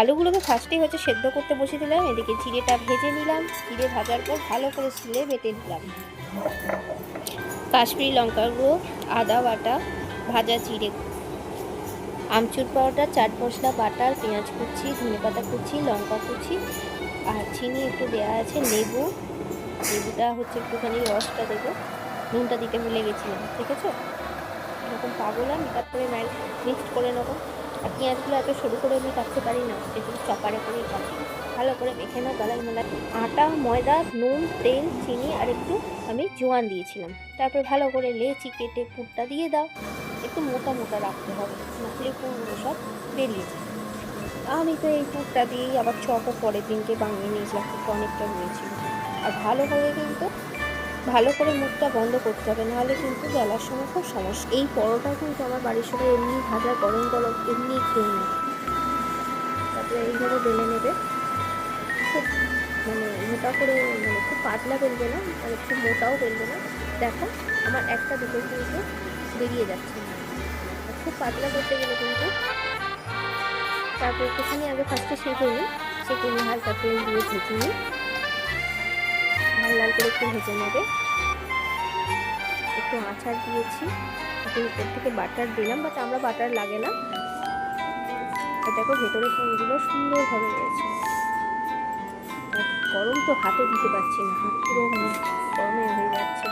আলুগুলোকে ফার্স্টেই হচ্ছে সেদ্ধ করতে বসিয়ে দিলাম। এদিকে জিরেটা ভেজে নিলাম। জিরে ভাজার পর ভালো করে শিলে বেটে নিলাম। কাশ্মীরি লঙ্কার গুঁড়ো, আদা বাটা, ভাজা জিরে, আমচুর পাউডার, চাট মশলা, বাটার, পেঁয়াজ কুচি, ধনেপাতা কুচি, লঙ্কা কুচি আর চিনি একটু দেওয়া আছে, লেবুটা হচ্ছে একটুখানি রসটা দেবো। নুনটা দিতে ভুলে গেছিলাম, ঠিক আছে। এরকম পাগল আমি, তারপরে মিক্সড করে নেবো। আর পেঁয়াজগুলো এত সরু করে আমি কাটতে পারি না, এগুলো চপারে করেই কাটি। ভালো করে মেখে নাও গালাই মেলা। আটা, ময়দা, নুন, তেল, চিনি আর একটু আমি জোয়ান দিয়েছিলাম। তারপরে ভালো করে লেচি কেটে পুরটা দিয়ে দাও। একটু মোটা মোটা রাখতে হবে, নাহলে পুরগুলো সব বেরিয়ে যায়। আমি তো এই পুরটা দিয়েই আবার চপও পরের দিনকে বানিয়ে নিয়েছিলাম, অনেকটা রয়েছিল। আর ভালো করে মুখটা বন্ধ করতে হবে, নাহলে কিন্তু বেলার সময় খুব সমস্যা। এই পরোটা কিন্তু আমার বাড়ির সবাই এমনি ভাজা গরম গরম এমনি খেয়ে নেয়। তারপরে এইভাবে বেলে নেবে, খুব মোটা করে, খুব পাতলা বেলবে না, খুব মোটাও বেলবে না। দেখো আমার একটা দুটো কিন্তু বেরিয়ে যাচ্ছে। খুব পাতলা করতে গেলে কিন্তু তারপর একটুখানি আগে ফার্স্টে সেঁকে নিই হালকা তেল দিয়ে ভেজে নিই। লাল করে একটু ভেজে নেবে। একটু আচার দিয়েছি, একটু উপর থেকে বাটার দিলাম, বাট আমরা বাটার লাগে না। দেখো ভেতরে পুরগুলো সুন্দরভাবে রয়েছে। গরম তো হাতে দিতে পারছি না, হাত পুরো গরমে হয়ে যাচ্ছে।